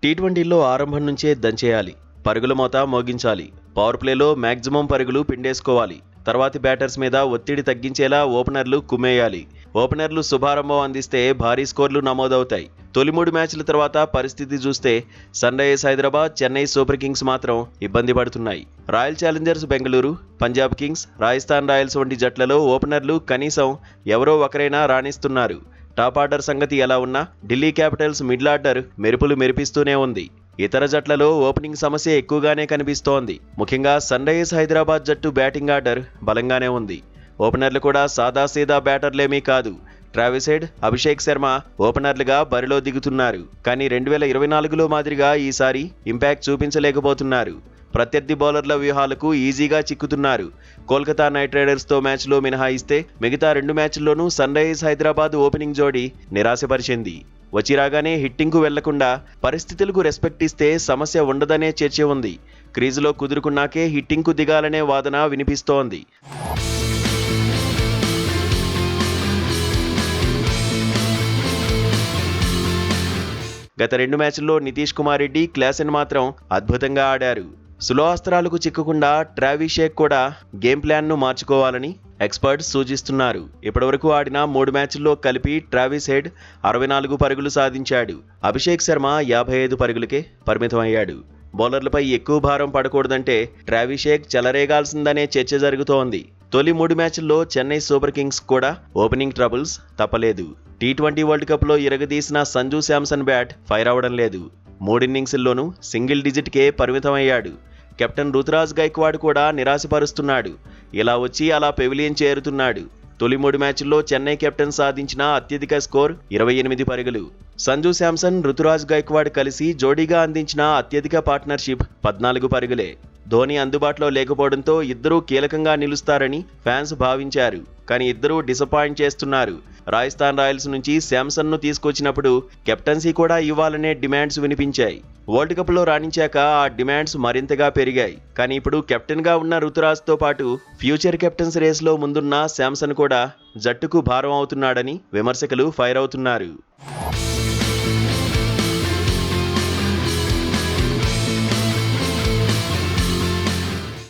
టీ20లో ఆరంభం నుంచే దంచేయాలి. పరుగుల మోత మోగించాలి. పవర్ ప్లేలో మ్యాక్సిమం పరుగులు పిండేసుకోవాలి. తర్వాతి బ్యాటర్స్ మీద ఒత్తిడి తగ్గించేలా ఓపెనర్లు కుమ్మేయాలి. ఓపెనర్లు శుభారంభం అందిస్తే భారీ స్కోర్లు నమోదవుతాయి. తొలి 3 మ్యాచ్ల తర్వాత పరిస్థితి చూస్తే Sunrisers Hyderabad, Chennai Super Kings మాత్రం ఇబ్బంది పడుతున్నాయి. Royal Challengers Bengaluru, Punjab Kings, Rajasthan Royals వంటి జట్లలో ఓపెనర్లు కనీసం ఎవరో ఒకరైనా రాణిస్తున్నారు. టాప్ ఆర్డర్ సంగతి ఎలా ఉన్నా ఢిల్లీ క్యాపిటల్స్ మిడిల్ ఆర్డర్ మెరుపులు మెరిపిస్తూనే ఉంది. ఇతర జట్లలో ఓపెనింగ్ సమస్య ఎక్కువగానే కనిపిస్తోంది. ముఖ్యంగా సన్ రైజర్స్ హైదరాబాద్ జట్టు బ్యాటింగ్ ఆర్డర్ బలంగానే ఉంది. ఓపెనర్లు కూడా సాదాసీదా బ్యాటర్లేమీ కాదు. ట్రావిస్ హెడ్, అభిషేక్ శర్మ ఓపెనర్లుగా బరిలో దిగుతున్నారు. కానీ 2024లో మాదిరిగా ఈసారి ఇంపాక్ట్ చూపించలేకపోతున్నారు. ప్రత్యర్థి బౌలర్ల వ్యూహాలకు ఈజీగా చిక్కుతున్నారు. కోల్కతా నైట్ రైడర్స్తో మ్యాచ్లో మినహాయిస్తే మిగతా 2 మ్యాచ్ల్లోనూ సన్ రైజర్స్ హైదరాబాద్ ఓపెనింగ్ జోడీ నిరాశపరిచింది. వచ్చిరాగానే హిట్టింగ్కు వెళ్లకుండా పరిస్థితులకు రెస్పెక్ట్ ఇస్తే సమస్య ఉండదనే చర్చ ఉంది. క్రీజులో కుదురుకున్నాకే హిట్టింగ్కు దిగాలనే వాదన వినిపిస్తోంది. గత 2 మ్యాచ్ల్లో నితీష్ కుమార్ రెడ్డి, క్లాసెన్ మాత్రం అద్భుతంగా ఆడారు. సులో అస్త్రాలకు చిక్కకుండా ట్రావిస్ హెడ్ కూడా గేమ్ ప్లాన్ను మార్చుకోవాలని ఎక్స్పర్ట్స్ సూచిస్తున్నారు. ఇప్పటివరకు ఆడిన 3 మ్యాచ్ల్లో కలిపి ట్రావిస్ హెడ్ 64 పరుగులు సాధించాడు. అభిషేక్ శర్మ 55 పరుగులకే పరిమితమయ్యాడు. బౌలర్లపై ఎక్కువ భారం పడకూడదంటే ట్రావిస్ హెడ్ చెలరేగాల్సిందనే చర్చ జరుగుతోంది. తొలి 3 మ్యాచ్ల్లో చెన్నై సూపర్ కింగ్స్ కూడా ఓపెనింగ్ ట్రబుల్స్ తప్పలేదు. టీ20 వరల్డ్ కప్లో ఇరగదీసిన సంజు శాంసన్ బ్యాట్ ఫైర్ అవ్వడం లేదు. 3 ఇన్నింగ్స్ల్లోనూ సింగిల్ డిజిట్కే పరిమితమయ్యాడు. కెప్టెన్ రుతురాజ్ గైక్వాడ్ కూడా నిరాశపరుస్తున్నాడు. ఇలా వచ్చి అలా పెవిలియన్ చేరుతున్నాడు. తొలి 3 మ్యాచ్ల్లో చెన్నై కెప్టెన్ సాధించిన అత్యధిక స్కోర్ 28 పరుగులు. సంజు శాంసన్, రుతురాజ్ గైక్వాడ్ కలిసి జోడీగా అందించిన అత్యధిక పార్ట్నర్షిప్ 14 పరుగులే. ధోని అందుబాటులో లేకపోవడంతో ఇద్దరూ కీలకంగా నిలుస్తారని ఫ్యాన్స్ భావించారు. కానీ ఇద్దరూ డిసప్పాయింట్ చేస్తున్నారు. రాజస్థాన్ రాయల్స్ నుంచి శాంసన్ను తీసుకొచ్చినప్పుడు కెప్టెన్సీ కూడా ఇవ్వాలనే డిమాండ్స్ వినిపించాయి. వరల్డ్ కప్లో రాణించాక ఆ డిమాండ్స్ మరింతగా పెరిగాయి. కానీ ఇప్పుడు కెప్టెన్గా ఉన్న రుతురాజ్తో పాటు ఫ్యూచర్ కెప్టెన్స్ రేస్లో ముందున్న శాంసన్ కూడా జట్టుకు భారం అవుతున్నాడని విమర్శకులు ఫైర్ అవుతున్నారు.